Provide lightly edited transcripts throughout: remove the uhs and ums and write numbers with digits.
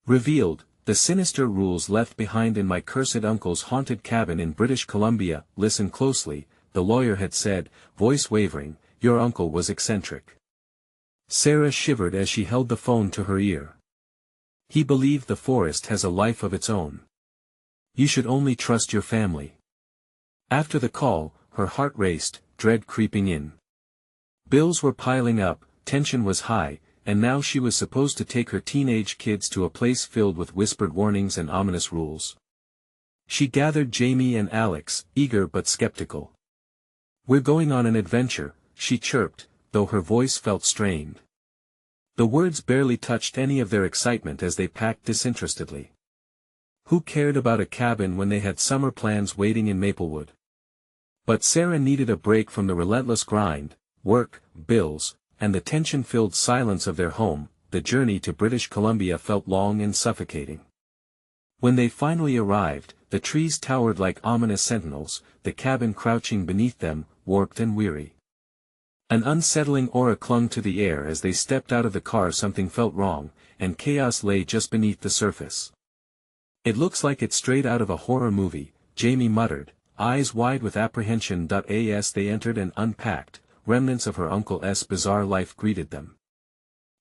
Revealed, the sinister rules left behind in my cursed uncle's haunted cabin in British Columbia. Listen closely, the lawyer had said, voice wavering, your uncle was eccentric. Sarah shivered as she held the phone to her ear. He believed the forest has a life of its own. You should only trust your family. After the call, her heart raced, dread creeping in. Bills were piling up, tension was high, and now she was supposed to take her teenage kids to a place filled with whispered warnings and ominous rules. She gathered Jamie and Alex, eager but skeptical. We're going on an adventure, she chirped, though her voice felt strained. The words barely touched any of their excitement as they packed disinterestedly. Who cared about a cabin when they had summer plans waiting in Maplewood? But Sarah needed a break from the relentless grind, work, bills, and the tension-filled silence of their home. The journey to British Columbia felt long and suffocating. When they finally arrived, the trees towered like ominous sentinels, the cabin crouching beneath them, warped and weary. An unsettling aura clung to the air as they stepped out of the car. Something felt wrong, and chaos lay just beneath the surface. It looks like it's straight out of a horror movie, Jamie muttered, eyes wide with apprehension. As they entered and unpacked, remnants of her uncle's bizarre life greeted them.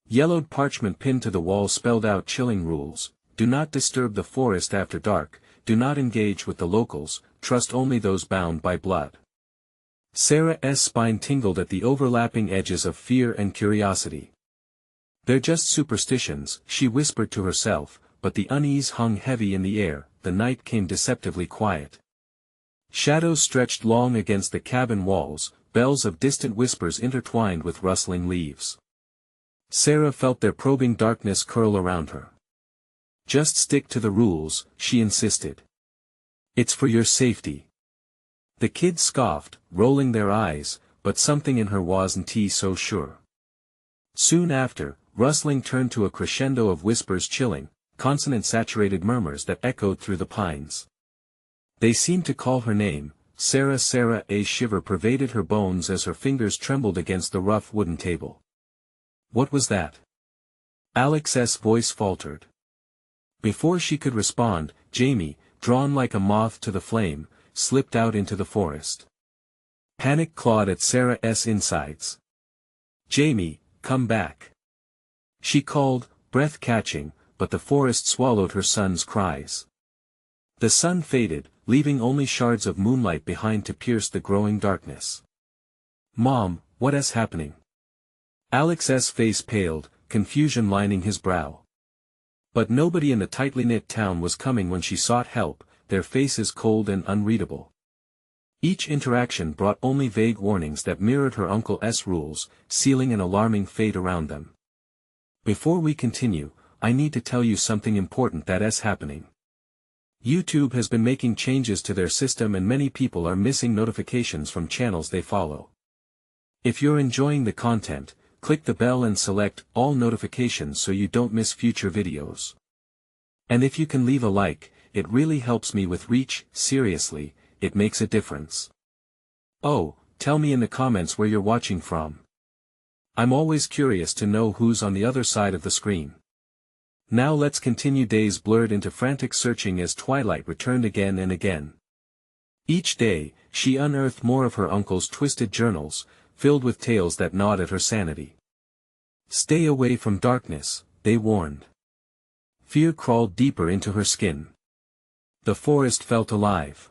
Yellowed parchment pinned to the wall spelled out chilling rules: do not disturb the forest after dark, do not engage with the locals, trust only those bound by blood. Sarah's spine tingled at the overlapping edges of fear and curiosity. They're just superstitions, she whispered to herself, but the unease hung heavy in the air. The night came deceptively quiet. Shadows stretched long against the cabin walls, bells of distant whispers intertwined with rustling leaves. Sarah felt their probing darkness curl around her. Just stick to the rules, she insisted. It's for your safety. The kids scoffed, rolling their eyes, but something in her wasn't so sure. Soon after, rustling turned to a crescendo of whispers, chilling, consonant-saturated murmurs that echoed through the pines. They seemed to call her name, Sarah. Sarah. A shiver pervaded her bones as her fingers trembled against the rough wooden table. What was that? Alex's voice faltered. Before she could respond, Jamie, drawn like a moth to the flame, slipped out into the forest. Panic clawed at Sarah's insides. Jamie, come back. She called, breath catching, but the forest swallowed her son's cries. The sun faded, leaving only shards of moonlight behind to pierce the growing darkness. Mom, what's happening? Alex's face paled, confusion lining his brow. But nobody in the tightly knit town was coming when she sought help, their faces cold and unreadable. Each interaction brought only vague warnings that mirrored her uncle's rules, sealing an alarming fate around them. Before we continue, I need to tell you something important that's happening. YouTube has been making changes to their system and many people are missing notifications from channels they follow. If you're enjoying the content, click the bell and select all notifications so you don't miss future videos. And if you can leave a like, it really helps me with reach. Seriously, it makes a difference. Oh, tell me in the comments where you're watching from. I'm always curious to know who's on the other side of the screen. Now let's continue. Days blurred into frantic searching as twilight returned again and again. Each day, she unearthed more of her uncle's twisted journals, filled with tales that gnawed at her sanity. Stay away from darkness, they warned. Fear crawled deeper into her skin. The forest felt alive.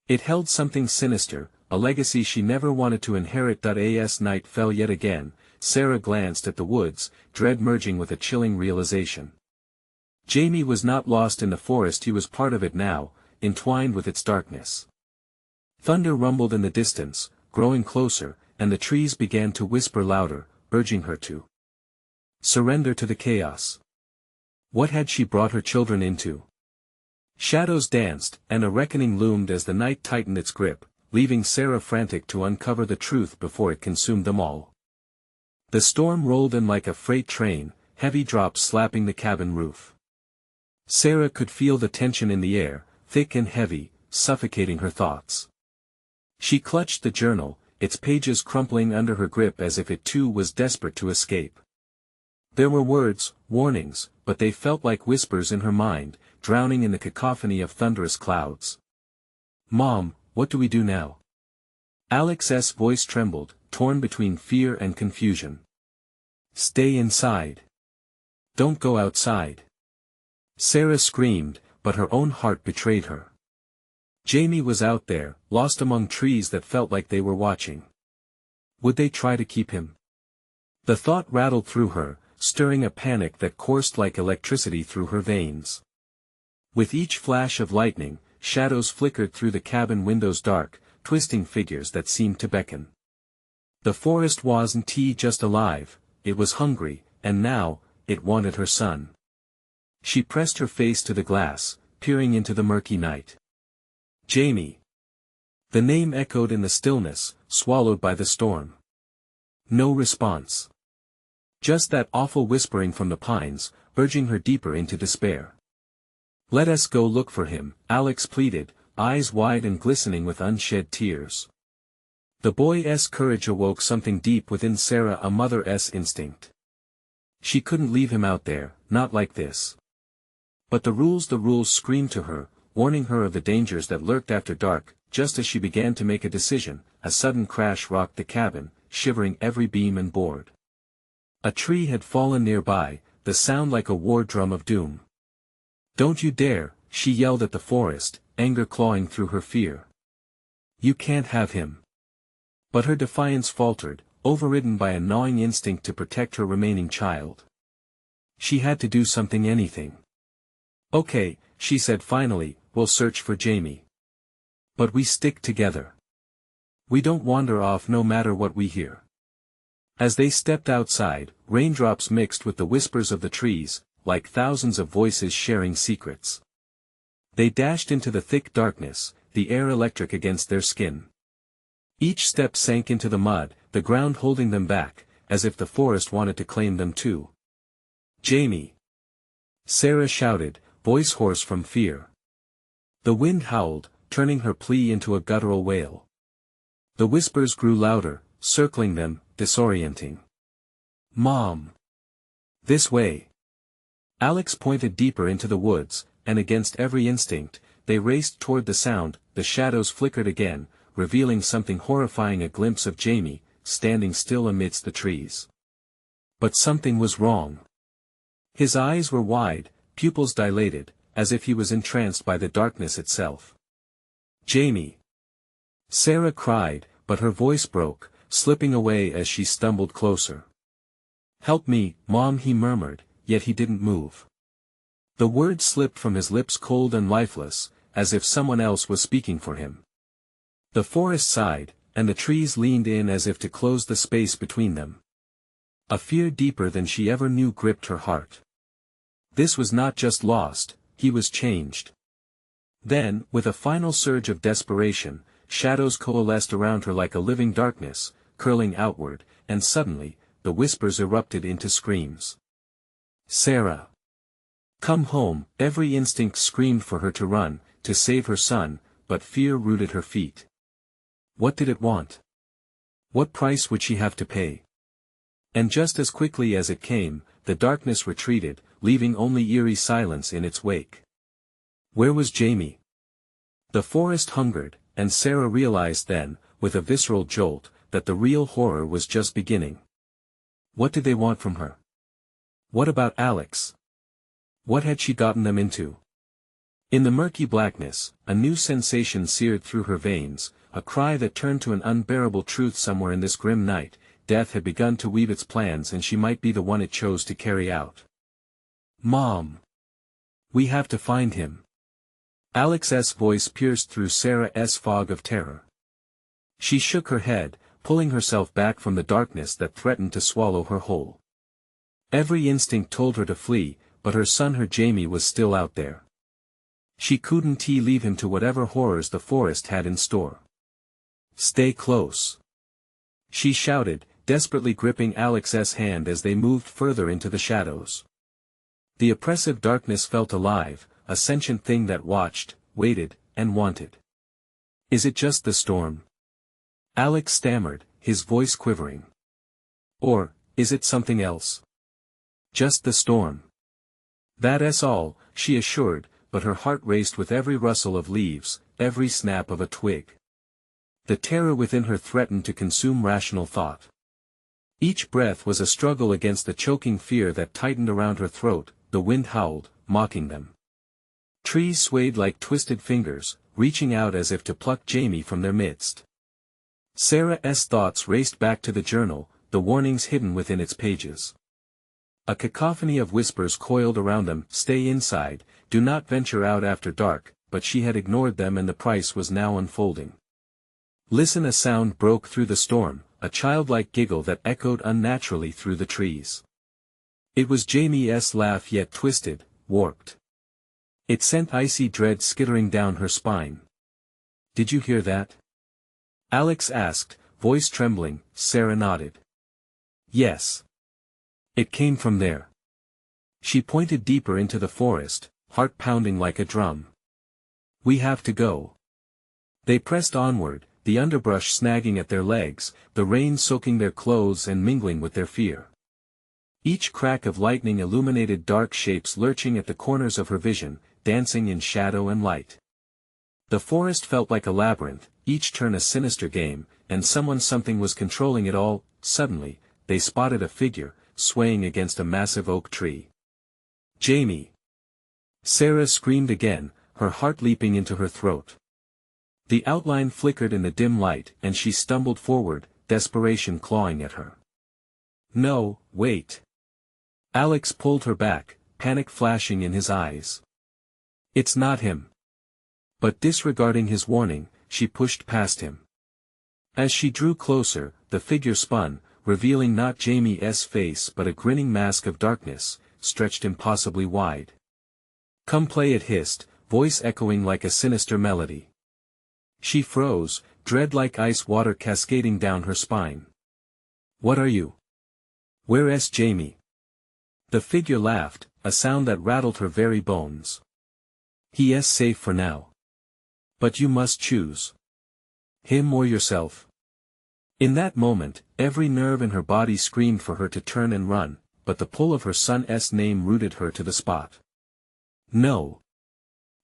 It held something sinister, a legacy she never wanted to inherit. As night fell yet again, Sarah glanced at the woods, dread merging with a chilling realization. Jamie was not lost in the forest, he was part of it now, entwined with its darkness. Thunder rumbled in the distance, growing closer, and the trees began to whisper louder, urging her to surrender to the chaos. What had she brought her children into? Shadows danced, and a reckoning loomed as the night tightened its grip, leaving Sarah frantic to uncover the truth before it consumed them all. The storm rolled in like a freight train, heavy drops slapping the cabin roof. Sarah could feel the tension in the air, thick and heavy, suffocating her thoughts. She clutched the journal, its pages crumpling under her grip as if it too was desperate to escape. There were words, warnings, but they felt like whispers in her mind, drowning in the cacophony of thunderous clouds. "Mom, what do we do now?" Alex's voice trembled, torn between fear and confusion. "Stay inside. Don't go outside." Sarah screamed, but her own heart betrayed her. Jamie was out there, lost among trees that felt like they were watching. Would they try to keep him? The thought rattled through her, stirring a panic that coursed like electricity through her veins. With each flash of lightning, shadows flickered through the cabin windows, dark, twisting figures that seemed to beckon. The forest wasn't just alive, it was hungry, and now, it wanted her son. She pressed her face to the glass, peering into the murky night. "Jamie." The name echoed in the stillness, swallowed by the storm. No response. Just that awful whispering from the pines, urging her deeper into despair. "Let us go look for him," Alex pleaded, eyes wide and glistening with unshed tears. The boy's courage awoke something deep within Sarah, a mother's instinct. She couldn't leave him out there, not like this. But the rules screamed to her, warning her of the dangers that lurked after dark. Just as she began to make a decision, a sudden crash rocked the cabin, shivering every beam and board. A tree had fallen nearby, the sound like a war drum of doom. "Don't you dare," she yelled at the forest, anger clawing through her fear. "You can't have him." But her defiance faltered, overridden by a gnawing instinct to protect her remaining child. She had to do something, anything. "Okay," she said finally, "we'll search for Jamie. But we stick together. We don't wander off no matter what we hear." As they stepped outside, raindrops mixed with the whispers of the trees, like thousands of voices sharing secrets. They dashed into the thick darkness, the air electric against their skin. Each step sank into the mud, the ground holding them back, as if the forest wanted to claim them too. "Jamie!" Sarah shouted, voice hoarse from fear. The wind howled, turning her plea into a guttural wail. The whispers grew louder, circling them, disorienting. "Mom! This way!" Alex pointed deeper into the woods, and against every instinct, they raced toward the sound. The shadows flickered again, revealing something horrifying, a glimpse of Jamie, standing still amidst the trees. But something was wrong. His eyes were wide, pupils dilated, as if he was entranced by the darkness itself. "Jamie!" Sarah cried, but her voice broke, slipping away as she stumbled closer. "Help me, Mom," he murmured, yet he didn't move. The words slipped from his lips cold and lifeless, as if someone else was speaking for him. The forest sighed, and the trees leaned in as if to close the space between them. A fear deeper than she ever knew gripped her heart. This was not just lost, he was changed. Then, with a final surge of desperation, shadows coalesced around her like a living darkness, curling outward, and suddenly, the whispers erupted into screams. "Sarah! Come home!" Every instinct screamed for her to run, to save her son, but fear rooted her feet. What did it want? What price would she have to pay? And just as quickly as it came, the darkness retreated, leaving only eerie silence in its wake. Where was Jamie? The forest hungered, and Sarah realized then, with a visceral jolt, that the real horror was just beginning. What did they want from her? What about Alex? What had she gotten them into? In the murky blackness, a new sensation seared through her veins, a cry that turned to an unbearable truth. Somewhere in this grim night, death had begun to weave its plans, and she might be the one it chose to carry out. "Mom! We have to find him." Alex's voice pierced through Sarah's fog of terror. She shook her head, pulling herself back from the darkness that threatened to swallow her whole. Every instinct told her to flee, but her son, her Jamie, was still out there. She couldn't leave him to whatever horrors the forest had in store. "Stay close!" she shouted, desperately gripping Alex's hand as they moved further into the shadows. The oppressive darkness felt alive, a sentient thing that watched, waited, and wanted. "Is it just the storm?" Alex stammered, his voice quivering. "Or, is it something else?" Just the storm. That's all, she assured, but her heart raced with every rustle of leaves, every snap of a twig. The terror within her threatened to consume rational thought. Each breath was a struggle against the choking fear that tightened around her throat. The wind howled, mocking them. Trees swayed like twisted fingers, reaching out as if to pluck Jamie from their midst. Sarah's thoughts raced back to the journal, the warnings hidden within its pages. A cacophony of whispers coiled around them. Stay inside, do not venture out after dark, but she had ignored them and the price was now unfolding. Listen, a sound broke through the storm, a childlike giggle that echoed unnaturally through the trees. It was Jamie's laugh, yet twisted, warped. It sent icy dread skittering down her spine. Did you hear that? Alex asked, voice trembling. Sarah nodded. Yes. It came from there. She pointed deeper into the forest, heart pounding like a drum. We have to go. They pressed onward, the underbrush snagging at their legs, the rain soaking their clothes and mingling with their fear. Each crack of lightning illuminated dark shapes lurching at the corners of her vision, dancing in shadow and light. The forest felt like a labyrinth, each turn a sinister game, and something was controlling it all. Suddenly, they spotted a figure, swaying against a massive oak tree. Jamie! Sarah screamed again, her heart leaping into her throat. The outline flickered in the dim light, and she stumbled forward, desperation clawing at her. No, wait. Alex pulled her back, panic flashing in his eyes. It's not him. But disregarding his warning, she pushed past him. As she drew closer, the figure spun, revealing not Jamie's face but a grinning mask of darkness, stretched impossibly wide. Come play, it hissed, voice echoing like a sinister melody. She froze, dread like ice water cascading down her spine. What are you? Where's Jamie? The figure laughed, a sound that rattled her very bones. He is safe for now. But you must choose. Him or yourself. In that moment, every nerve in her body screamed for her to turn and run, but the pull of her son's name rooted her to the spot. No.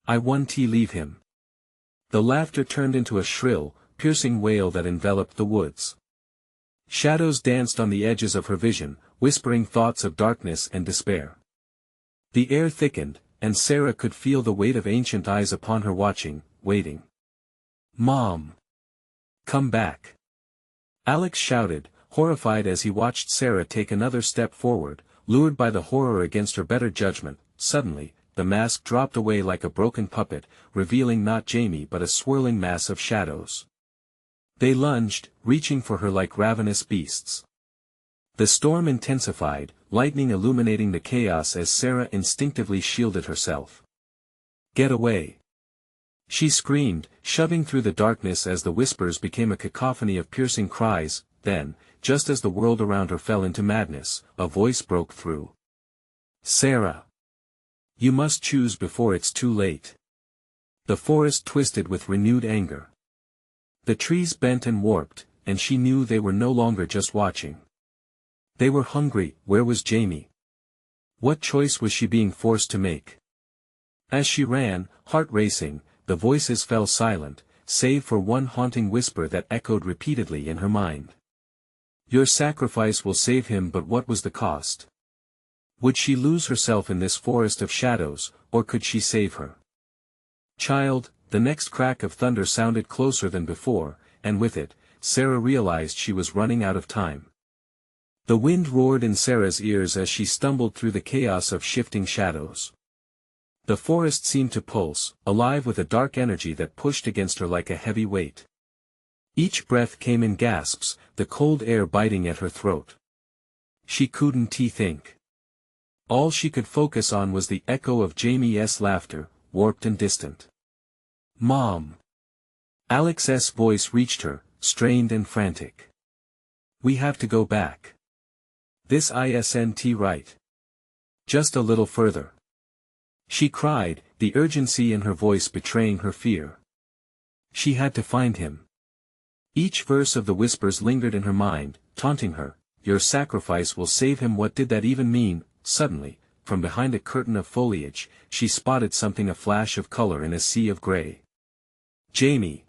I won't leave him. The laughter turned into a shrill, piercing wail that enveloped the woods. Shadows danced on the edges of her vision, whispering thoughts of darkness and despair. The air thickened, and Sarah could feel the weight of ancient eyes upon her watching, waiting. Mom! Come back! Alex shouted, horrified as he watched Sarah take another step forward, lured by the horror against her better judgment. Suddenly, the mask dropped away like a broken puppet, revealing not Jamie but a swirling mass of shadows. They lunged, reaching for her like ravenous beasts. The storm intensified, lightning illuminating the chaos as Sarah instinctively shielded herself. Get away! She screamed, shoving through the darkness as the whispers became a cacophony of piercing cries. Then, just as the world around her fell into madness, a voice broke through. Sarah! You must choose before it's too late. The forest twisted with renewed anger. The trees bent and warped, and she knew they were no longer just watching. They were hungry. Where was Jamie? What choice was she being forced to make? As she ran, heart racing, the voices fell silent, save for one haunting whisper that echoed repeatedly in her mind. Your sacrifice will save him, but what was the cost? Would she lose herself in this forest of shadows, or could she save her? Child, the next crack of thunder sounded closer than before, and with it, Sarah realized she was running out of time. The wind roared in Sarah's ears as she stumbled through the chaos of shifting shadows. The forest seemed to pulse, alive with a dark energy that pushed against her like a heavy weight. Each breath came in gasps, the cold air biting at her throat. She couldn't think. All she could focus on was the echo of Jamie's laughter, warped and distant. Mom! Alex's voice reached her, strained and frantic. We have to go back. This isn't right. Just a little further. She cried, the urgency in her voice betraying her fear. She had to find him. Each verse of the whispers lingered in her mind, taunting her. Your sacrifice will save him. What did that even mean? suddenly, from behind a curtain of foliage, she spotted something, a flash of color in a sea of gray. Jamie!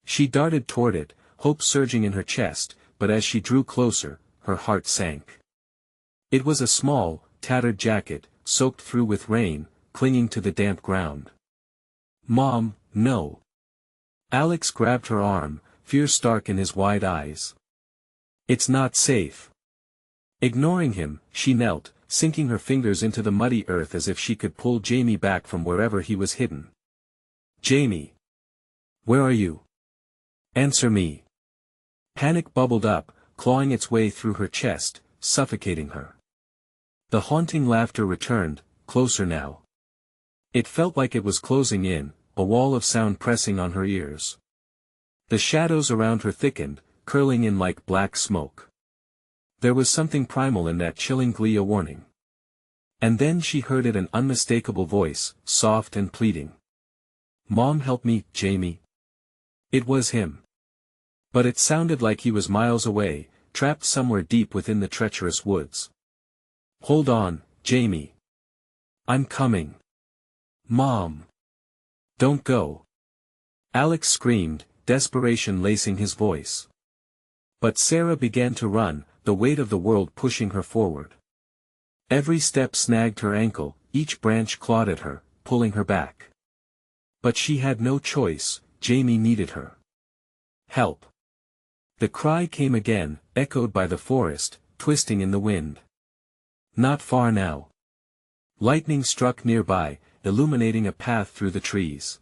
She darted toward it, hope surging in her chest, but as she drew closer, her heart sank. It was a small, tattered jacket, soaked through with rain, clinging to the damp ground. Mom, no! Alex grabbed her arm, fear stark in his wide eyes. It's not safe. Ignoring him, she knelt, sinking her fingers into the muddy earth as if she could pull Jamie back from wherever he was hidden. Jamie! Where are you? Answer me. Panic bubbled up, clawing its way through her chest, suffocating her. The haunting laughter returned, closer now. It felt like it was closing in, a wall of sound pressing on her ears. The shadows around her thickened, curling in like black smoke. There was something primal in that chilling glee, a warning. And then she heard it, an unmistakable voice, soft and pleading. Mom, help me, Jamie. It was him. But it sounded like he was miles away, trapped somewhere deep within the treacherous woods. Hold on, Jamie. I'm coming. Mom. Don't go. Alex screamed, desperation lacing his voice. But Sarah began to run, the weight of the world pushing her forward. Every step snagged her ankle, each branch clawed at her, pulling her back. But she had no choice, Jamie needed her. Help. The cry came again, echoed by the forest, twisting in the wind. Not far now. Lightning struck nearby, illuminating a path through the trees.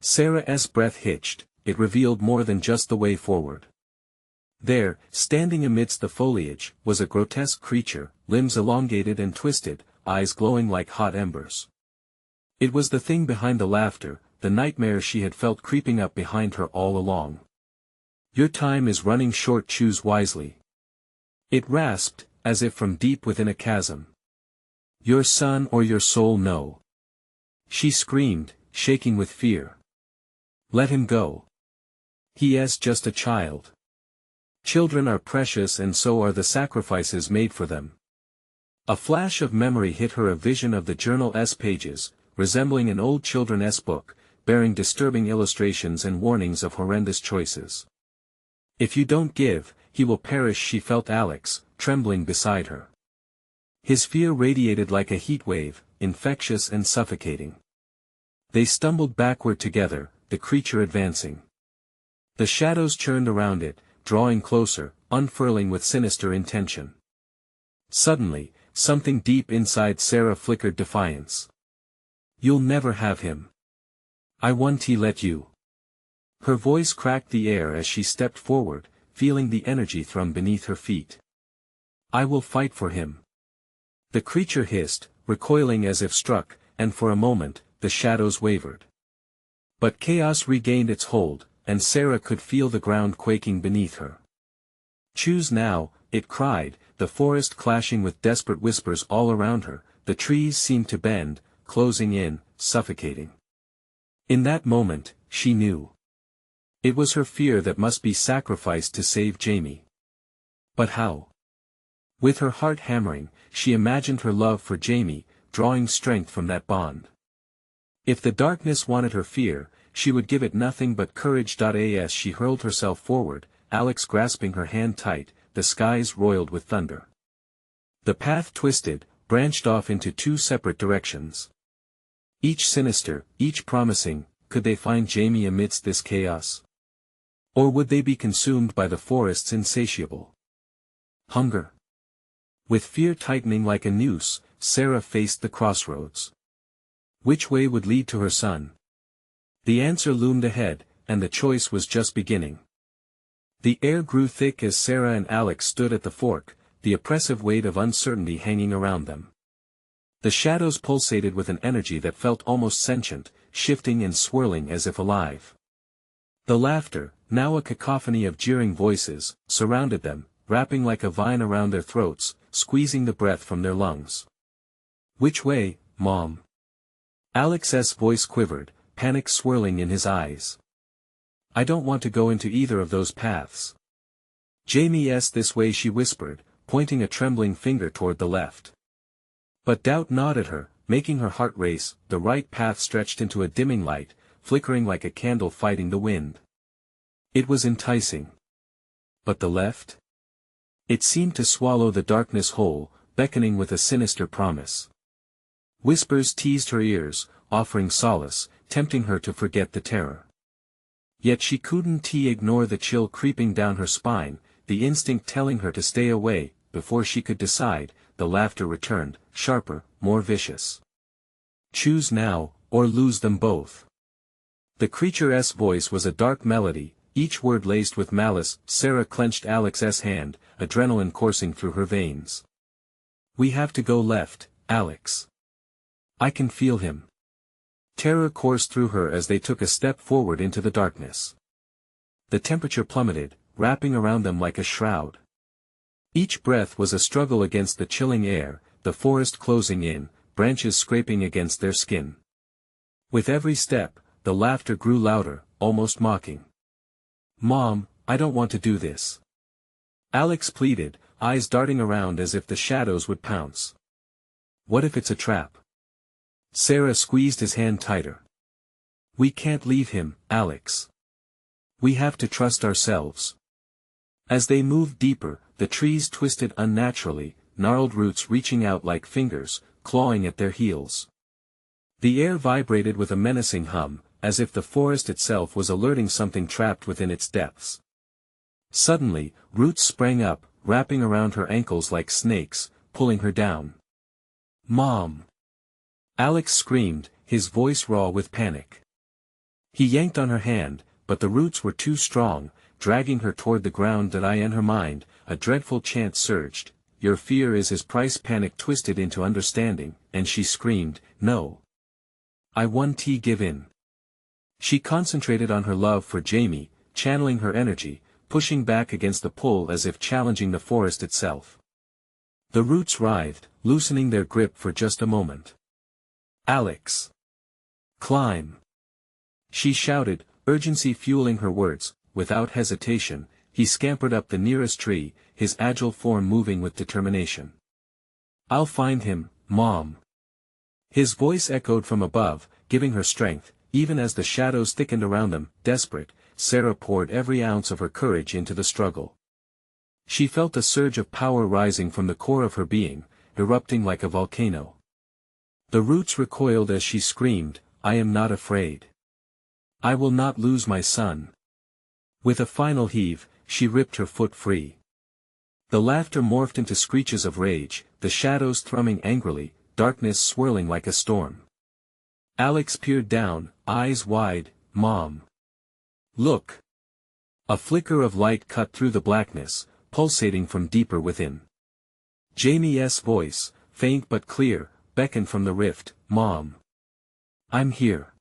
Sarah's breath hitched, it revealed more than just the way forward. There, standing amidst the foliage, was a grotesque creature, limbs elongated and twisted, eyes glowing like hot embers. It was the thing behind the laughter, the nightmare she had felt creeping up behind her all along. Your time is running short, choose wisely. It rasped, as if from deep within a chasm. Your son or your soul, no. She screamed, shaking with fear. Let him go. He is just a child. Children are precious, and so are the sacrifices made for them. A flash of memory hit her, a vision of the journal's pages, resembling an old children's book, bearing disturbing illustrations and warnings of horrendous choices. If you don't give, he will perish, she felt Alex, trembling beside her. His fear radiated like a heat wave, infectious and suffocating. They stumbled backward together, the creature advancing. The shadows churned around it, drawing closer, unfurling with sinister intention. Suddenly, something deep inside Sarah flickered defiance. You'll never have him. I won't let you. Her voice cracked the air as she stepped forward, feeling the energy thrum beneath her feet. I will fight for him. The creature hissed, recoiling as if struck, and for a moment, the shadows wavered. But chaos regained its hold, and Sarah could feel the ground quaking beneath her. Choose now, it cried, the forest clashing with desperate whispers all around her, the trees seemed to bend, closing in, suffocating. In that moment, she knew. It was her fear that must be sacrificed to save Jamie. But how? With her heart hammering, she imagined her love for Jamie, drawing strength from that bond. If the darkness wanted her fear, she would give it nothing but courage. As she hurled herself forward, Alex grasping her hand tight, the skies roiled with thunder. The path twisted, branched off into two separate directions. Each sinister, each promising. Could they find Jamie amidst this chaos? Or would they be consumed by the forest's insatiable hunger? With fear tightening like a noose, Sarah faced the crossroads. Which way would lead to her son? The answer loomed ahead, and the choice was just beginning. The air grew thick as Sarah and Alex stood at the fork, the oppressive weight of uncertainty hanging around them. The shadows pulsated with an energy that felt almost sentient, shifting and swirling as if alive. The laughter, now a cacophony of jeering voices, surrounded them, wrapping like a vine around their throats, squeezing the breath from their lungs. Which way, Mom? Alex's voice quivered, panic swirling in his eyes. I don't want to go into either of those paths. Jamie's this way, she whispered, pointing a trembling finger toward the left. But doubt gnawed at her, making her heart race. The right path stretched into a dimming light, flickering like a candle fighting the wind. It was enticing. But the left? It seemed to swallow the darkness whole, beckoning with a sinister promise. Whispers teased her ears, offering solace, tempting her to forget the terror. Yet she couldn't ignore the chill creeping down her spine, the instinct telling her to stay away. Before she could decide, the laughter returned, sharper, more vicious. Choose now, or lose them both. The creature's voice was a dark melody, each word laced with malice. Sarah clenched Alex's hand, adrenaline coursing through her veins. We have to go left, Alex. I can feel him. Terror coursed through her as they took a step forward into the darkness. The temperature plummeted, wrapping around them like a shroud. Each breath was a struggle against the chilling air, the forest closing in, branches scraping against their skin. With every step, the laughter grew louder, almost mocking. Mom, I don't want to do this. Alex pleaded, eyes darting around as if the shadows would pounce. What if it's a trap? Sarah squeezed his hand tighter. We can't leave him, Alex. We have to trust ourselves. As they moved deeper, the trees twisted unnaturally, gnarled roots reaching out like fingers, clawing at their heels. The air vibrated with a menacing hum, as if the forest itself was alerting something trapped within its depths. Suddenly, roots sprang up, wrapping around her ankles like snakes, pulling her down. Mom! Alex screamed, his voice raw with panic. He yanked on her hand, but the roots were too strong, dragging her toward the ground. In her mind, a dreadful chant surged, your fear is his price. Panic twisted into understanding, and she screamed, no. I won't give in. She concentrated on her love for Jamie, channeling her energy, pushing back against the pull as if challenging the forest itself. The roots writhed, loosening their grip for just a moment. Alex! Climb! She shouted, urgency fueling her words. Without hesitation, he scampered up the nearest tree, his agile form moving with determination. I'll find him, Mom! His voice echoed from above, giving her strength, even as the shadows thickened around them. Desperate, Sarah poured every ounce of her courage into the struggle. She felt a surge of power rising from the core of her being, erupting like a volcano. The roots recoiled as she screamed, I am not afraid. I will not lose my son. With a final heave, she ripped her foot free. The laughter morphed into screeches of rage, the shadows thrumming angrily, darkness swirling like a storm. Alex peered down, eyes wide. Mom! Look! A flicker of light cut through the blackness, pulsating from deeper within. Jamie's voice, faint but clear, beckoned from the rift, Mom! I'm here.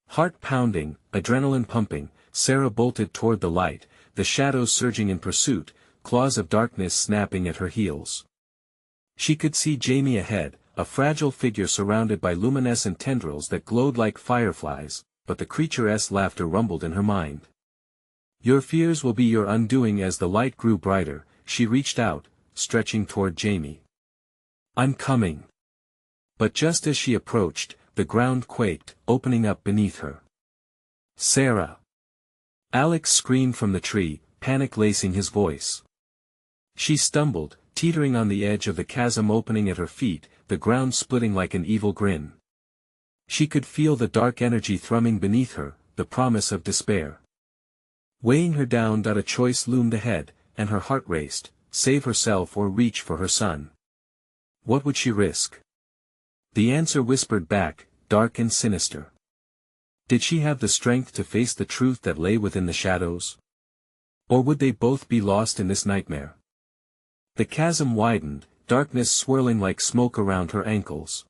Heart pounding, adrenaline pumping, Sarah bolted toward the light, the shadows surging in pursuit, claws of darkness snapping at her heels. She could see Jamie ahead, a fragile figure surrounded by luminescent tendrils that glowed like fireflies, but the creature's laughter rumbled in her mind. Your fears will be your undoing. As the light grew brighter, she reached out, stretching toward Jamie. I'm coming. But just as she approached, the ground quaked, opening up beneath her. Sarah! Alex screamed from the tree, panic lacing his voice. She stumbled, teetering on the edge of the chasm opening at her feet, the ground splitting like an evil grin. She could feel the dark energy thrumming beneath her, the promise of despair. Weighing her down. A choice loomed ahead, and her heart raced, save herself or reach for her son. What would she risk? The answer whispered back, dark and sinister. Did she have the strength to face the truth that lay within the shadows? Or would they both be lost in this nightmare? The chasm widened, darkness swirling like smoke around her ankles.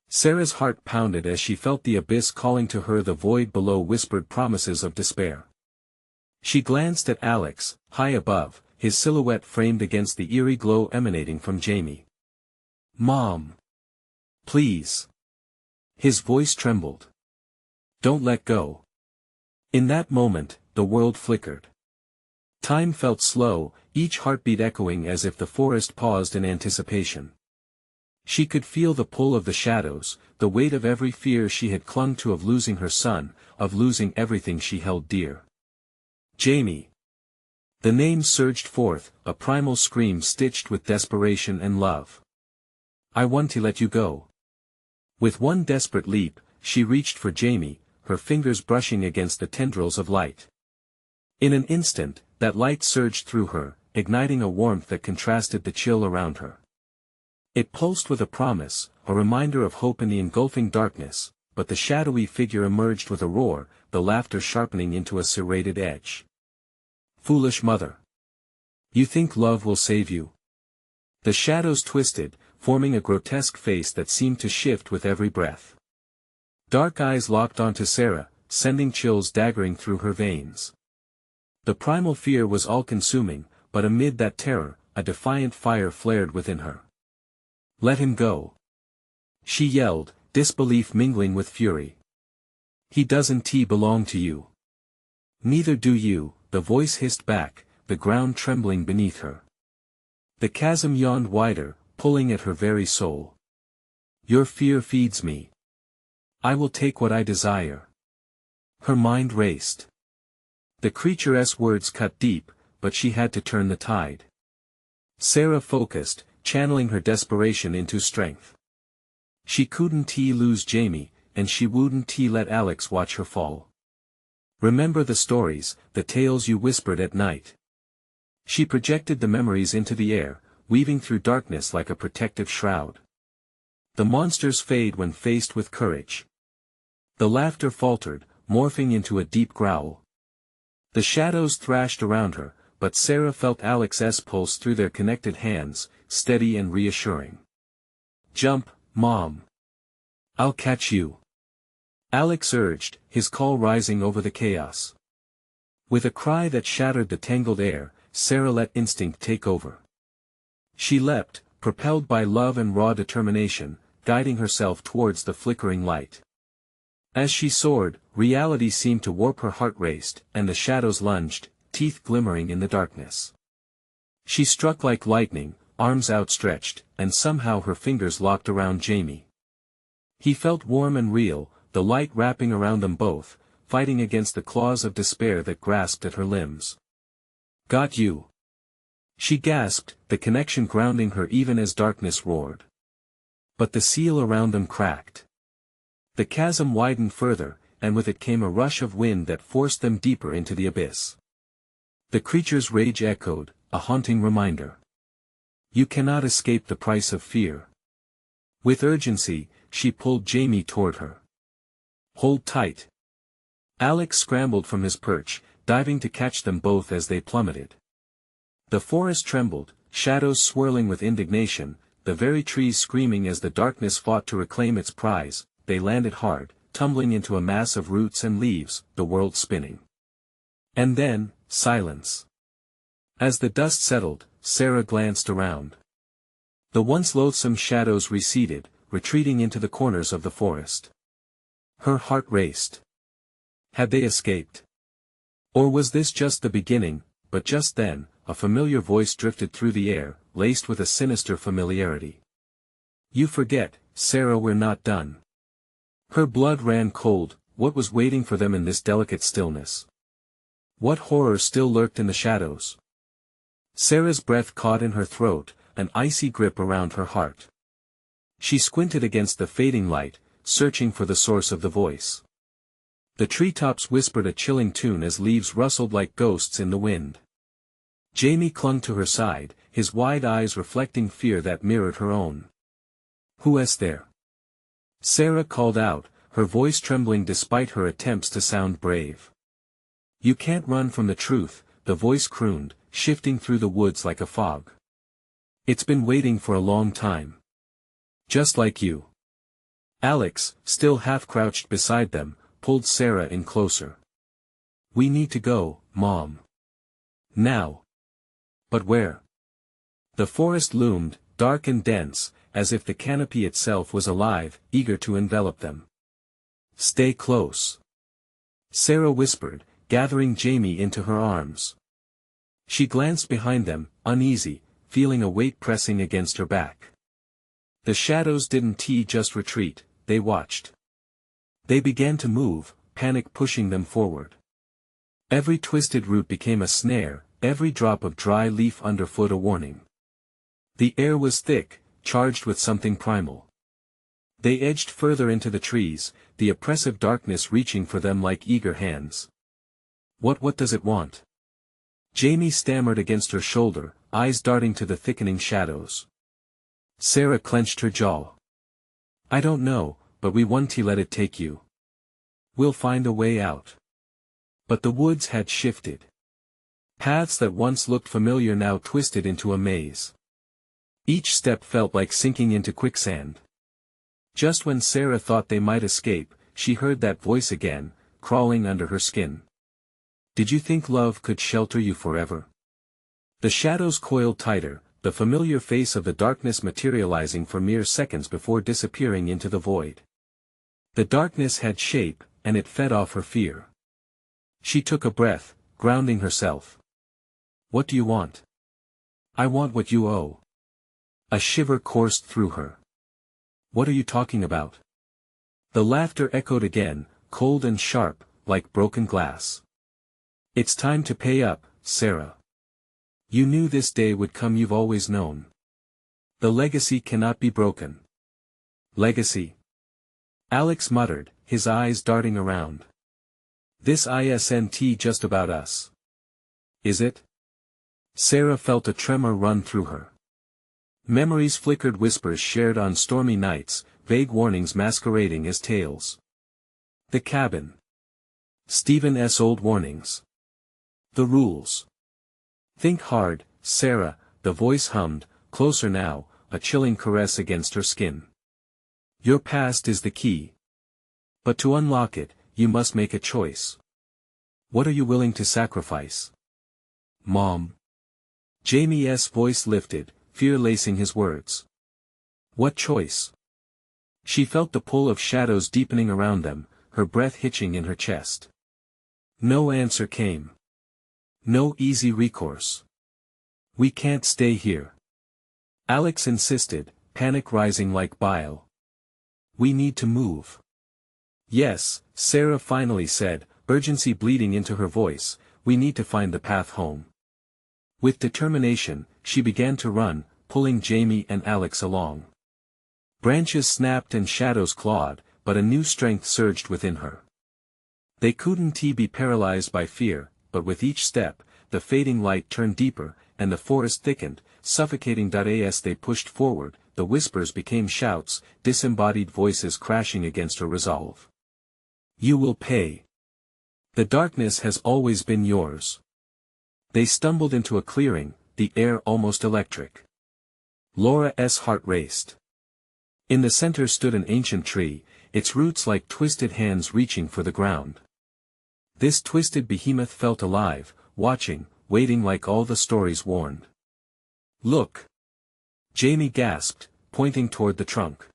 Sarah's heart pounded as she felt the abyss calling to her. The void below whispered promises of despair. She glanced at Alex, high above, his silhouette framed against the eerie glow emanating from Jamie. Mom! Please! His voice trembled. Don't let go. In that moment, the world flickered. Time felt slow, each heartbeat echoing as if the forest paused in anticipation. She could feel the pull of the shadows, the weight of every fear she had clung to of losing her son, of losing everything she held dear. Jamie. The name surged forth, a primal scream stitched with desperation and love. I want to let you go. With one desperate leap, she reached for Jamie, her fingers brushing against the tendrils of light. In an instant, that light surged through her, igniting a warmth that contrasted the chill around her. It pulsed with a promise, a reminder of hope in the engulfing darkness, but the shadowy figure emerged with a roar, the laughter sharpening into a serrated edge. Foolish mother. You think love will save you? The shadows twisted, forming a grotesque face that seemed to shift with every breath. Dark eyes locked onto Sarah, sending chills daggering through her veins. The primal fear was all-consuming, but amid that terror, a defiant fire flared within her. Let him go. She yelled, disbelief mingling with fury. He doesn't belong to you. Neither do you, the voice hissed back, the ground trembling beneath her. The chasm yawned wider, pulling at her very soul. Your fear feeds me. I will take what I desire. Her mind raced. The creature's words cut deep, but she had to turn the tide. Sarah focused, channeling her desperation into strength. She couldn't lose Jamie, and she wouldn't let Alex watch her fall. Remember the stories, the tales you whispered at night. She projected the memories into the air, weaving through darkness like a protective shroud. The monsters fade when faced with courage. The laughter faltered, morphing into a deep growl. The shadows thrashed around her, but Sarah felt Alex's pulse through their connected hands, steady and reassuring. Jump, Mom. I'll catch you. Alex urged, his call rising over the chaos. With a cry that shattered the tangled air, Sarah let instinct take over. She leapt, propelled by love and raw determination, guiding herself towards the flickering light. As she soared, reality seemed to warp, her heart raced, and the shadows lunged, teeth glimmering in the darkness. She struck like lightning, arms outstretched, and somehow her fingers locked around Jamie. He felt warm and real, the light wrapping around them both, fighting against the claws of despair that grasped at her limbs. Got you. She gasped, the connection grounding her even as darkness roared. But the seal around them cracked. The chasm widened further, and with it came a rush of wind that forced them deeper into the abyss. The creature's rage echoed, a haunting reminder. You cannot escape the price of fear. With urgency, she pulled Jamie toward her. Hold tight. Alex scrambled from his perch, diving to catch them both as they plummeted. The forest trembled, shadows swirling with indignation, the very trees screaming as the darkness fought to reclaim its prize. They landed hard, tumbling into a mass of roots and leaves, the world spinning. And then, silence. As the dust settled, Sarah glanced around. The once loathsome shadows receded, retreating into the corners of the forest. Her heart raced. Had they escaped? Or was this just the beginning? But just then, a familiar voice drifted through the air, laced with a sinister familiarity. You forget, Sarah, we're not done. Her blood ran cold. What was waiting for them in this delicate stillness? What horror still lurked in the shadows? Sarah's breath caught in her throat, an icy grip around her heart. She squinted against the fading light, searching for the source of the voice. The treetops whispered a chilling tune as leaves rustled like ghosts in the wind. Jamie clung to her side, his wide eyes reflecting fear that mirrored her own. Who is there? Sarah called out, her voice trembling despite her attempts to sound brave. You can't run from the truth, the voice crooned, shifting through the woods like a fog. It's been waiting for a long time. Just like you. Alex, still half-crouched beside them, pulled Sarah in closer. We need to go, Mom. Now. But where? The forest loomed, dark and dense, as if the canopy itself was alive, eager to envelop them. Stay close. Sarah whispered, gathering Jamie into her arms. She glanced behind them, uneasy, feeling a weight pressing against her back. The shadows didn't just retreat, they watched. They began to move, panic pushing them forward. Every twisted root became a snare, every drop of dry leaf underfoot a warning. The air was thick, charged with something primal. They edged further into the trees, the oppressive darkness reaching for them like eager hands. What does it want? Jamie stammered against her shoulder, eyes darting to the thickening shadows. Sarah clenched her jaw. I don't know, but we won't let it take you. We'll find a way out. But the woods had shifted. Paths that once looked familiar now twisted into a maze. Each step felt like sinking into quicksand. Just when Sarah thought they might escape, she heard that voice again, crawling under her skin. Did you think love could shelter you forever? The shadows coiled tighter, the familiar face of the darkness materializing for mere seconds before disappearing into the void. The darkness had shape, and it fed off her fear. She took a breath, grounding herself. What do you want? I want what you owe. A shiver coursed through her. What are you talking about? The laughter echoed again, cold and sharp, like broken glass. It's time to pay up, Sarah. You knew this day would come, you've always known. The legacy cannot be broken. Legacy? Alex muttered, his eyes darting around. This isn't just about us. Is it? Sarah felt a tremor run through her. Memories flickered, whispers shared on stormy nights, vague warnings masquerading as tales. The cabin. Stephen's old warnings. The rules. Think hard, Sarah, the voice hummed, closer now, a chilling caress against her skin. Your past is the key. But to unlock it, you must make a choice. What are you willing to sacrifice? Mom. Jamie's voice lifted, fear lacing his words. What choice? She felt the pull of shadows deepening around them, her breath hitching in her chest. No answer came. No easy recourse. We can't stay here. Alex insisted, panic rising like bile. We need to move. Yes, Sarah finally said, urgency bleeding into her voice, we need to find the path home. With determination, she began to run, pulling Jamie and Alex along. Branches snapped and shadows clawed, but a new strength surged within her. They couldn't be paralyzed by fear, but with each step, the fading light turned deeper, and the forest thickened, suffocating. As they pushed forward, the whispers became shouts, disembodied voices crashing against her resolve. You will pay. The darkness has always been yours. They stumbled into a clearing, the air almost electric. Laura's heart raced. In the center stood an ancient tree, its roots like twisted hands reaching for the ground. This twisted behemoth felt alive, watching, waiting like all the stories warned. Look! Jamie gasped, pointing toward the trunk.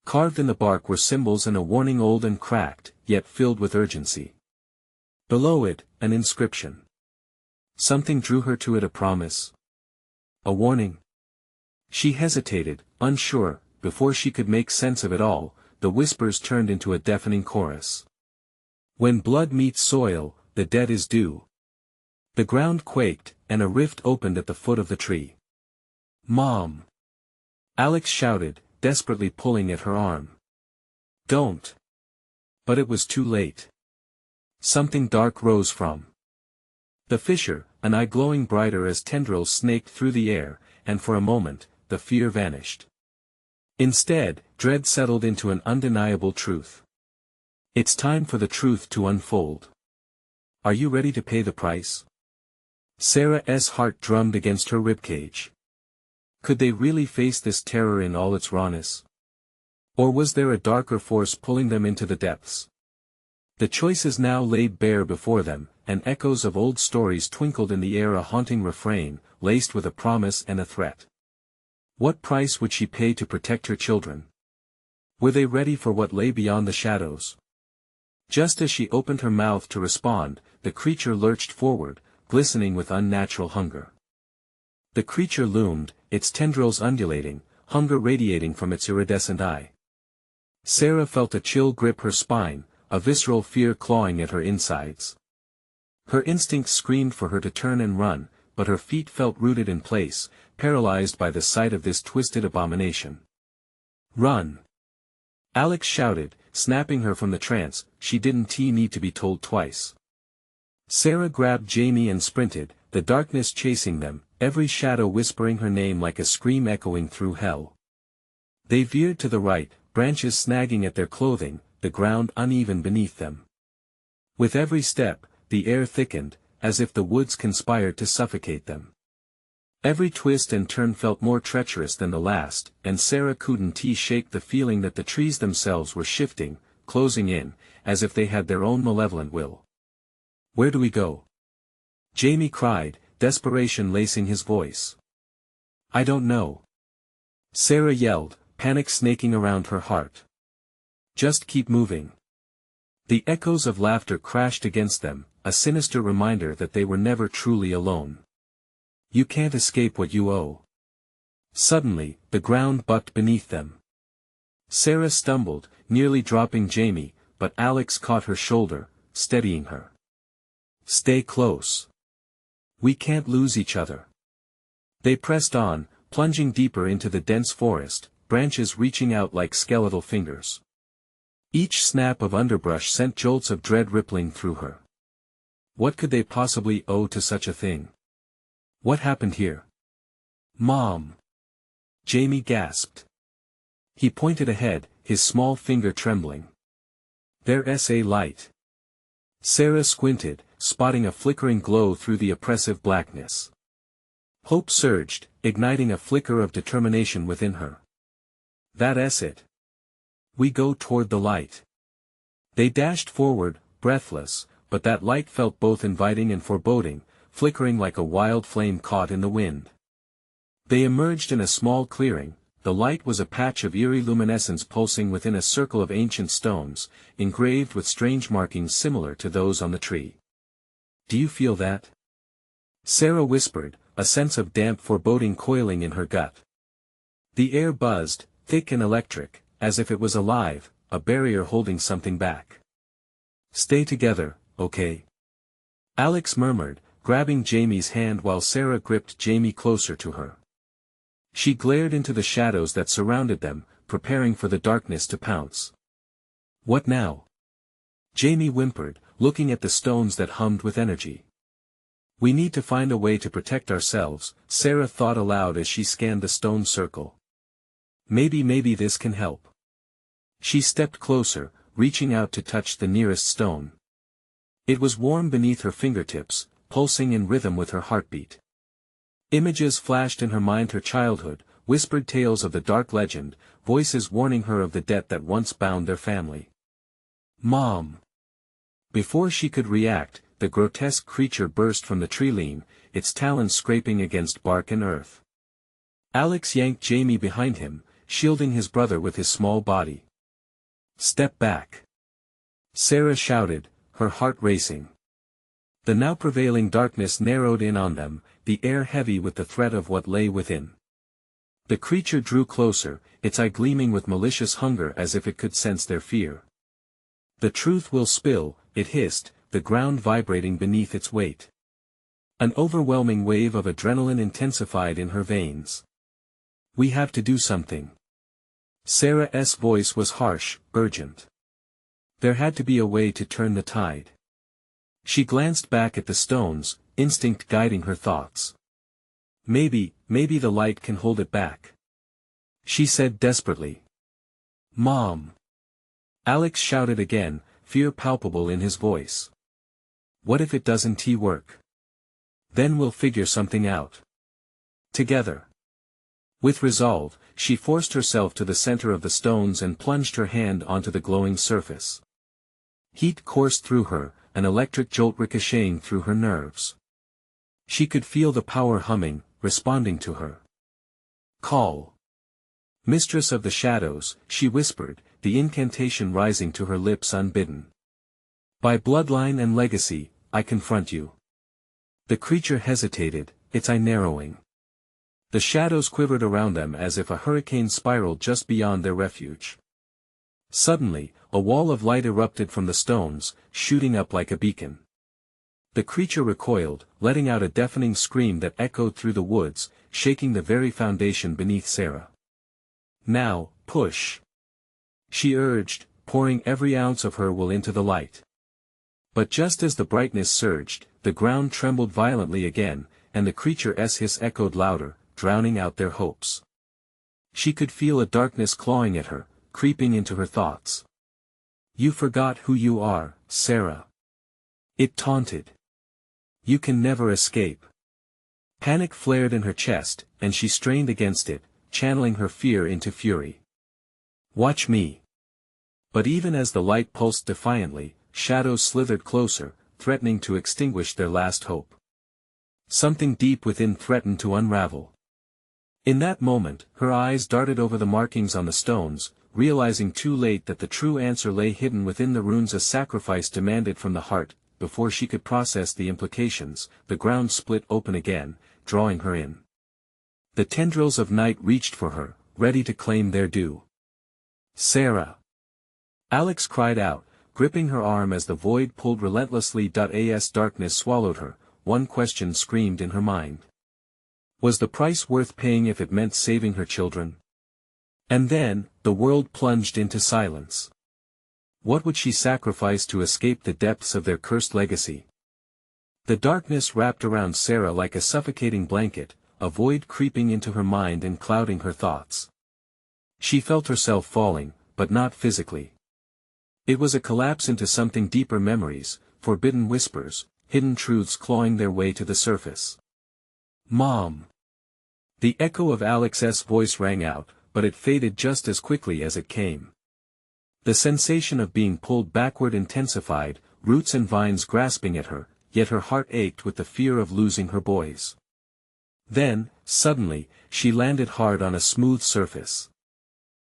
Carved in the bark were symbols and a warning, old and cracked, yet filled with urgency. Below it, an inscription. Something drew her to it, a promise. A warning. She hesitated, unsure. Before she could make sense of it all, the whispers turned into a deafening chorus. When blood meets soil, the dead is due. The ground quaked, and a rift opened at the foot of the tree. Mom! Alex shouted, desperately pulling at her arm. Don't! But it was too late. Something dark rose from the fissure, an eye glowing brighter as tendrils snaked through the air, and for a moment, the fear vanished. Instead, dread settled into an undeniable truth. It's time for the truth to unfold. Are you ready to pay the price? Sarah's heart drummed against her ribcage. Could they really face this terror in all its rawness? Or was there a darker force pulling them into the depths? The choices now laid bare before them, and echoes of old stories twinkled in the air, a haunting refrain, laced with a promise and a threat. What price would she pay to protect her children? Were they ready for what lay beyond the shadows? Just as she opened her mouth to respond, the creature lurched forward, glistening with unnatural hunger. The creature loomed, its tendrils undulating, hunger radiating from its iridescent eye. Sarah felt a chill grip her spine, a visceral fear clawing at her insides. Her instincts screamed for her to turn and run, but her feet felt rooted in place, paralyzed by the sight of this twisted abomination. "Run!" Alex shouted, snapping her from the trance. She didn't need to be told twice. Sarah grabbed Jamie and sprinted, the darkness chasing them, every shadow whispering her name like a scream echoing through hell. They veered to the right, branches snagging at their clothing, the ground uneven beneath them. With every step, the air thickened, as if the woods conspired to suffocate them. Every twist and turn felt more treacherous than the last, and Sarah couldn't shake the feeling that the trees themselves were shifting, closing in, as if they had their own malevolent will. "Where do we go?" Jamie cried, desperation lacing his voice. "I don't know." Sarah yelled, panic snaking around her heart. "Just keep moving." The echoes of laughter crashed against them, a sinister reminder that they were never truly alone. "You can't escape what you owe." Suddenly, the ground bucked beneath them. Sarah stumbled, nearly dropping Jamie, but Alex caught her shoulder, steadying her. "Stay close. We can't lose each other." They pressed on, plunging deeper into the dense forest, branches reaching out like skeletal fingers. Each snap of underbrush sent jolts of dread rippling through her. What could they possibly owe to such a thing? What happened here? "Mom!" Jamie gasped. He pointed ahead, his small finger trembling. "There's a light." Sarah squinted, spotting a flickering glow through the oppressive blackness. Hope surged, igniting a flicker of determination within her. "That's it. We go toward the light." They dashed forward, breathless, but that light felt both inviting and foreboding, flickering like a wild flame caught in the wind. They emerged in a small clearing. The light was a patch of eerie luminescence pulsing within a circle of ancient stones, engraved with strange markings similar to those on the tree. "Do you feel that?" Sarah whispered, a sense of damp foreboding coiling in her gut. The air buzzed, thick and electric, as if it was alive, a barrier holding something back. "Stay together, okay?" Alex murmured, grabbing Jamie's hand while Sarah gripped Jamie closer to her. She glared into the shadows that surrounded them, preparing for the darkness to pounce. "What now?" Jamie whimpered, looking at the stones that hummed with energy. "We need to find a way to protect ourselves," Sarah thought aloud as she scanned the stone circle. Maybe this can help." She stepped closer, reaching out to touch the nearest stone. It was warm beneath her fingertips, pulsing in rhythm with her heartbeat. Images flashed in her mind, her childhood, whispered tales of the dark legend, voices warning her of the debt that once bound their family. "Mom!" Before she could react, the grotesque creature burst from the tree-line, its talons scraping against bark and earth. Alex yanked Jamie behind him, shielding his brother with his small body. "Step back!" Sarah shouted, her heart racing. The now prevailing darkness narrowed in on them, the air heavy with the threat of what lay within. The creature drew closer, its eye gleaming with malicious hunger as if it could sense their fear. "The truth will spill," it hissed, the ground vibrating beneath its weight. An overwhelming wave of adrenaline intensified in her veins. "We have to do something." Sarah's voice was harsh, urgent. There had to be a way to turn the tide. She glanced back at the stones, instinct guiding her thoughts. Maybe the light can hold it back," she said desperately. "Mom!" Alex shouted again, fear palpable in his voice. "What if it doesn't work? Then we'll figure something out. Together." With resolve, she forced herself to the center of the stones and plunged her hand onto the glowing surface. Heat coursed through her, an electric jolt ricocheting through her nerves. She could feel the power humming, responding to her. "Call. Mistress of the Shadows," she whispered, the incantation rising to her lips unbidden. "By bloodline and legacy, I confront you." The creature hesitated, its eye narrowing. The shadows quivered around them as if a hurricane spiraled just beyond their refuge. Suddenly, a wall of light erupted from the stones, shooting up like a beacon. The creature recoiled, letting out a deafening scream that echoed through the woods, shaking the very foundation beneath Sarah. "Now, push!" she urged, pouring every ounce of her will into the light. But just as the brightness surged, the ground trembled violently again, and the creature's hiss echoed louder, drowning out their hopes. She could feel a darkness clawing at her, creeping into her thoughts. "You forgot who you are, Sarah," it taunted. "You can never escape." Panic flared in her chest, and she strained against it, channeling her fear into fury. "Watch me." But even as the light pulsed defiantly, shadows slithered closer, threatening to extinguish their last hope. Something deep within threatened to unravel. In that moment, her eyes darted over the markings on the stones, realizing too late that the true answer lay hidden within the runes a sacrifice demanded from the heart. Before she could process the implications, the ground split open again, drawing her in. The tendrils of night reached for her, ready to claim their due. "Sarah!" Alex cried out, gripping her arm as the void pulled relentlessly. As darkness swallowed her, one question screamed in her mind. Was the price worth paying if it meant saving her children? And then, the world plunged into silence. What would she sacrifice to escape the depths of their cursed legacy? The darkness wrapped around Sarah like a suffocating blanket, a void creeping into her mind and clouding her thoughts. She felt herself falling, but not physically. It was a collapse into something deeper: memories, forbidden whispers, hidden truths clawing their way to the surface. "Mom!" The echo of Alex's voice rang out, but it faded just as quickly as it came. The sensation of being pulled backward intensified, roots and vines grasping at her, yet her heart ached with the fear of losing her boys. Then, suddenly, she landed hard on a smooth surface.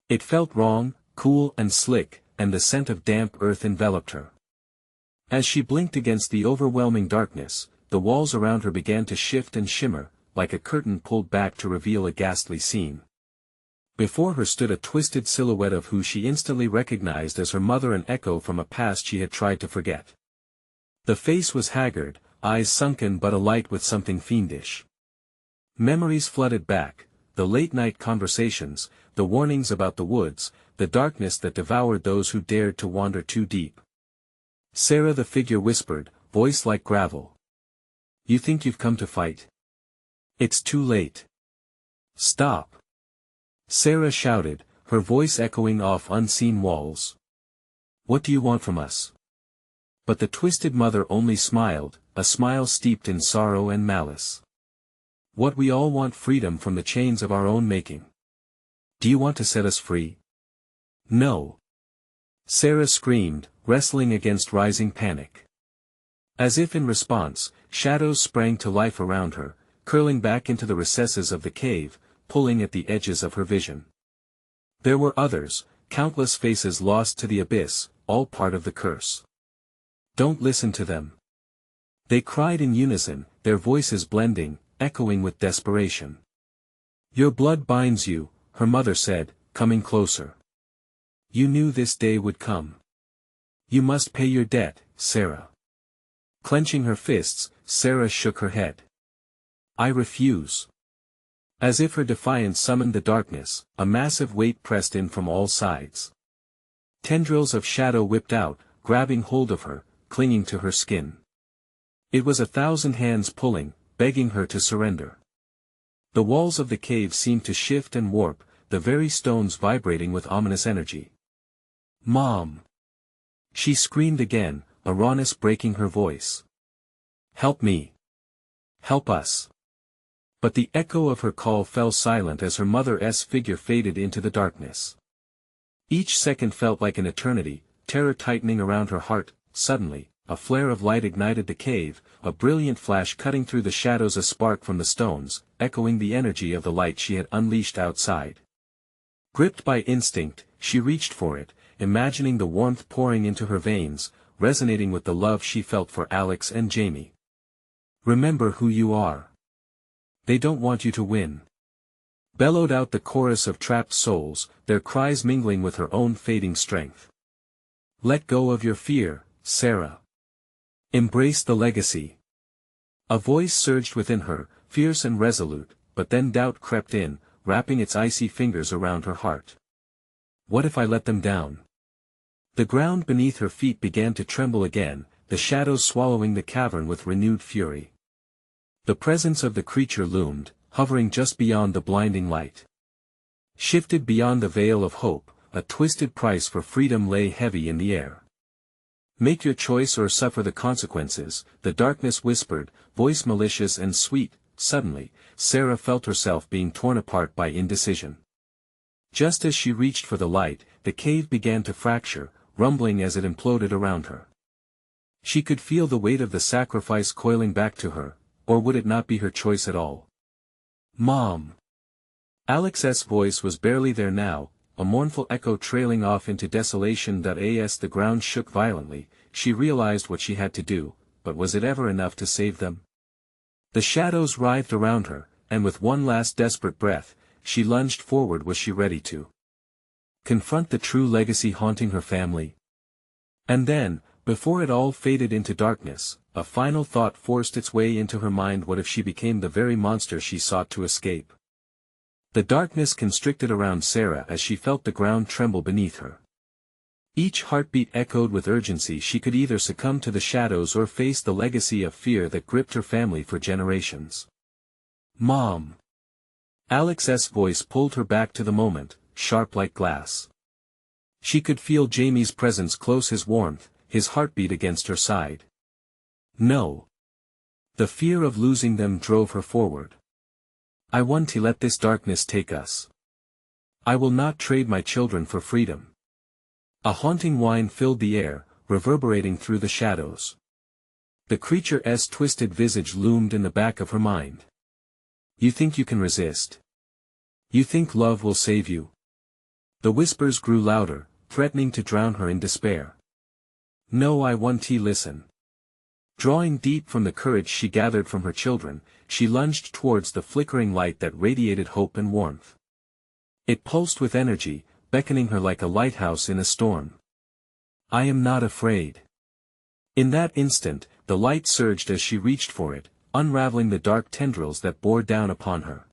It felt wrong, cool and slick, and the scent of damp earth enveloped her. As she blinked against the overwhelming darkness, the walls around her began to shift and shimmer, like a curtain pulled back to reveal a ghastly scene. Before her stood a twisted silhouette of who she instantly recognized as her mother, an echo from a past she had tried to forget. The face was haggard, eyes sunken but alight with something fiendish. Memories flooded back, the late-night conversations, the warnings about the woods, the darkness that devoured those who dared to wander too deep. "Sarah," the figure whispered, voice like gravel. "You think you've come to fight? It's too late. Stop." Sarah shouted, her voice echoing off unseen walls. "What do you want from us?" But the twisted mother only smiled, a smile steeped in sorrow and malice. "What we all want: freedom from the chains of our own making. Do you want to set us free?" "No!" Sarah screamed, wrestling against rising panic. As if in response, shadows sprang to life around her, curling back into the recesses of the cave, pulling at the edges of her vision. There were others, countless faces lost to the abyss, all part of the curse. "Don't listen to them," they cried in unison, their voices blending, echoing with desperation. "Your blood binds you," her mother said, coming closer. "You knew this day would come. You must pay your debt, Sarah." Clenching her fists, Sarah shook her head. "I refuse." As if her defiance summoned the darkness, a massive weight pressed in from all sides. Tendrils of shadow whipped out, grabbing hold of her, clinging to her skin. It was 1,000 hands pulling, begging her to surrender. The walls of the cave seemed to shift and warp, the very stones vibrating with ominous energy. "Mom!" She screamed again, a rawness breaking her voice. "Help me! Help us!" But the echo of her call fell silent as her mother's figure faded into the darkness. Each second felt like an eternity, terror tightening around her heart. Suddenly, a flare of light ignited the cave, a brilliant flash cutting through the shadows, a spark from the stones, echoing the energy of the light she had unleashed outside. Gripped by instinct, she reached for it, imagining the warmth pouring into her veins, resonating with the love she felt for Alex and Jamie. "Remember who you are. They don't want you to win." bellowed out the chorus of trapped souls, their cries mingling with her own fading strength. Let go of your fear, Sarah. Embrace the legacy. A voice surged within her, fierce and resolute, but then doubt crept in, wrapping its icy fingers around her heart. What if I let them down? The ground beneath her feet began to tremble again, the shadows swallowing the cavern with renewed fury. The presence of the creature loomed, hovering just beyond the blinding light. Shifted beyond the veil of hope, a twisted price for freedom lay heavy in the air. Make your choice or suffer the consequences, the darkness whispered, voice malicious and sweet. Suddenly, Sarah felt herself being torn apart by indecision. Just as she reached for the light, the cave began to fracture, rumbling as it imploded around her. She could feel the weight of the sacrifice coiling back to her, or would it not be her choice at all? Mom! Alex's voice was barely there now, a mournful echo trailing off into desolation. As the ground shook violently, she realized what she had to do, but was it ever enough to save them? The shadows writhed around her, and with one last desperate breath, she lunged forward. Was she ready to confront the true legacy haunting her family? And then, before it all faded into darkness, a final thought forced its way into her mind. What if she became the very monster she sought to escape? The darkness constricted around Sarah as she felt the ground tremble beneath her. Each heartbeat echoed with urgency. She could either succumb to the shadows or face the legacy of fear that gripped her family for generations. Mom! Alex's voice pulled her back to the moment, sharp like glass. She could feel Jamie's presence close, his warmth, his heartbeat against her side. No. The fear of losing them drove her forward. I want to let this darkness take us. I will not trade my children for freedom. A haunting whine filled the air, reverberating through the shadows. The creature's twisted visage loomed in the back of her mind. You think you can resist? You think love will save you? The whispers grew louder, threatening to drown her in despair. No, I want to listen. Drawing deep from the courage she gathered from her children, she lunged towards the flickering light that radiated hope and warmth. It pulsed with energy, beckoning her like a lighthouse in a storm. I am not afraid. In that instant, the light surged as she reached for it, unraveling the dark tendrils that bore down upon her.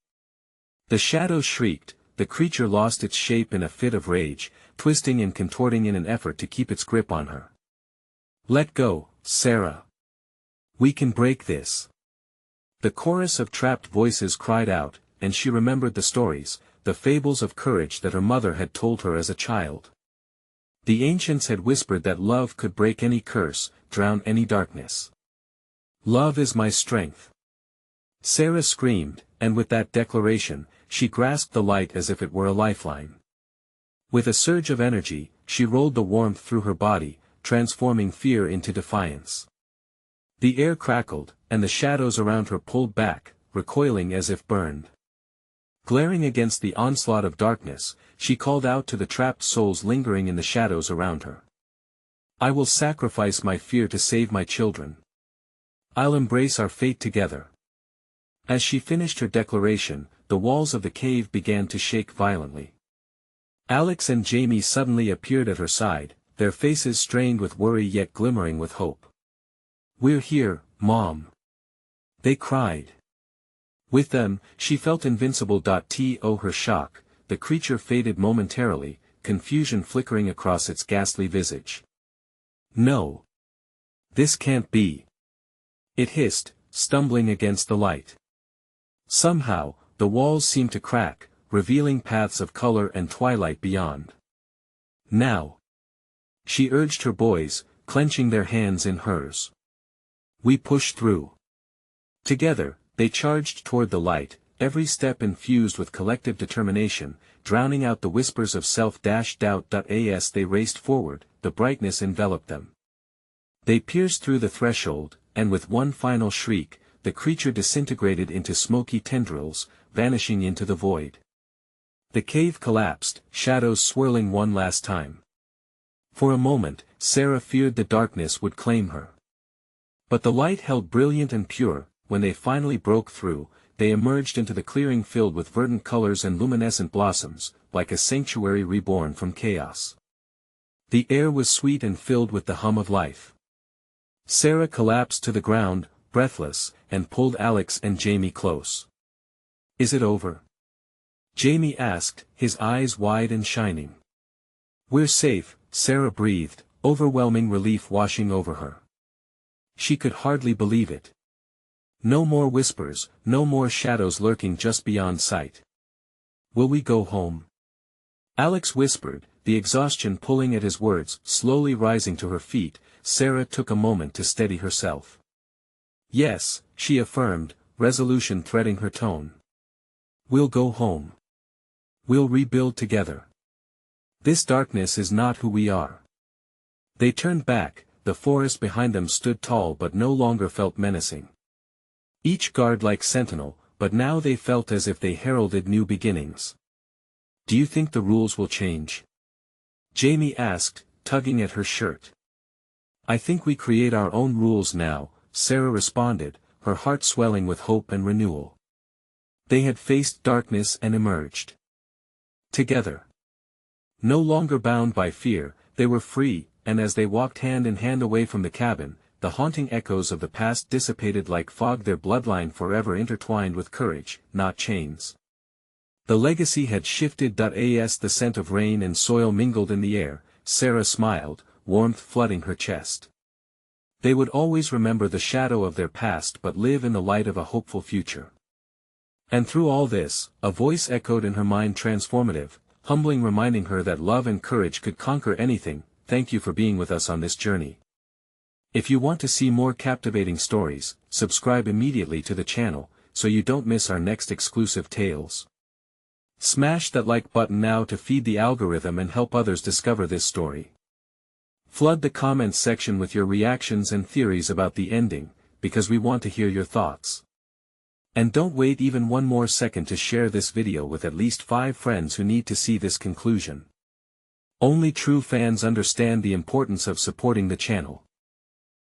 The shadows shrieked, the creature lost its shape in a fit of rage, twisting and contorting in an effort to keep its grip on her. Let go, Sarah. We can break this. The chorus of trapped voices cried out, and she remembered the stories, the fables of courage that her mother had told her as a child. The ancients had whispered that love could break any curse, drown any darkness. Love is my strength. Sarah screamed, and with that declaration, she grasped the light as if it were a lifeline. With a surge of energy, she rolled the warmth through her body, transforming fear into defiance. The air crackled, and the shadows around her pulled back, recoiling as if burned. Glaring against the onslaught of darkness, she called out to the trapped souls lingering in the shadows around her. I will sacrifice my fear to save my children. I'll embrace our fate together. As she finished her declaration, the walls of the cave began to shake violently. Alex and Jamie suddenly appeared at her side, their faces strained with worry yet glimmering with hope. We're here, Mom. They cried. With them, she felt invincible. To her shock, the creature faded momentarily, confusion flickering across its ghastly visage. No. This can't be. It hissed, stumbling against the light. Somehow, the walls seemed to crack, revealing paths of color and twilight beyond. Now. She urged her boys, clenching their hands in hers. We push through. Together, they charged toward the light, every step infused with collective determination, drowning out the whispers of self-doubt. As they raced forward, the brightness enveloped them. They pierced through the threshold, and with one final shriek, the creature disintegrated into smoky tendrils, vanishing into the void. The cave collapsed, shadows swirling one last time. For a moment, Sarah feared the darkness would claim her. But the light held brilliant and pure. When they finally broke through, they emerged into the clearing filled with verdant colors and luminescent blossoms, like a sanctuary reborn from chaos. The air was sweet and filled with the hum of life. Sarah collapsed to the ground, breathless, and pulled Alex and Jamie close. "Is it over?" Jamie asked, his eyes wide and shining. "We're safe," Sarah breathed, overwhelming relief washing over her. She could hardly believe it. No more whispers, no more shadows lurking just beyond sight. "Will we go home?" Alex whispered, the exhaustion pulling at his words. Slowly rising to her feet, Sarah took a moment to steady herself. "Yes," she affirmed, resolution threading her tone. "We'll go home. We'll rebuild together. This darkness is not who we are." They turned back, the forest behind them stood tall but no longer felt menacing. Each guard like sentinel, but now they felt as if they heralded new beginnings. "Do you think the rules will change?" Jamie asked, tugging at her shirt. "I think we create our own rules now," Sarah responded, her heart swelling with hope and renewal. They had faced darkness and emerged together. No longer bound by fear, they were free, and as they walked hand in hand away from the cabin, the haunting echoes of the past dissipated like fog, their bloodline forever intertwined with courage, not chains. The legacy had shifted. As the scent of rain and soil mingled in the air, Sarah smiled, warmth flooding her chest. They would always remember the shadow of their past but live in the light of a hopeful future. And through all this, a voice echoed in her mind, transformative, humbling, reminding her that love and courage could conquer anything. "Thank you for being with us on this journey. If you want to see more captivating stories, subscribe immediately to the channel, so you don't miss our next exclusive tales. Smash that like button now to feed the algorithm and help others discover this story. Flood the comments section with your reactions and theories about the ending, because we want to hear your thoughts. And don't wait even one more second to share this video with at least 5 friends who need to see this conclusion. Only true fans understand the importance of supporting the channel.